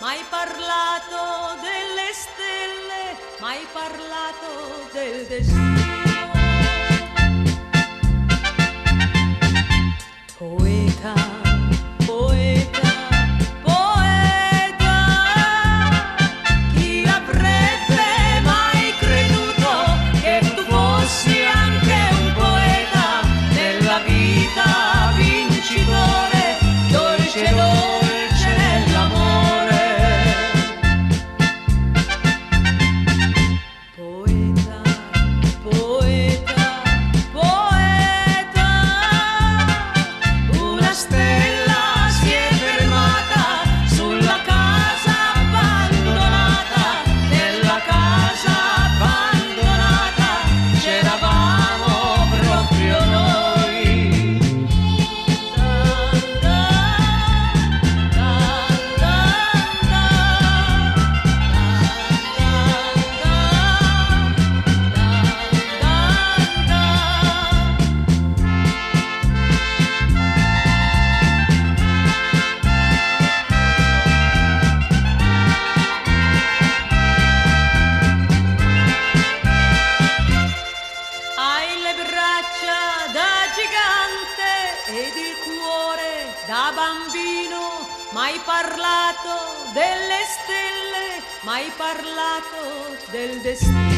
mai parlato delle stelle, mai parlato del destino. Poeta, poeta, poeta, chi avrebbe mai creduto che tu fossi anche un poeta nella vita vincitore, dolce dolce nell'amore. Poeta, poeta, poeta, una stella si è fermata sulla casa abbandonata, nella casa abbandonata c'eravamo proprio noi. Hai le braccia da gigante ed il cuore da bambino, mai parlato delle stelle, mai parlato del destino.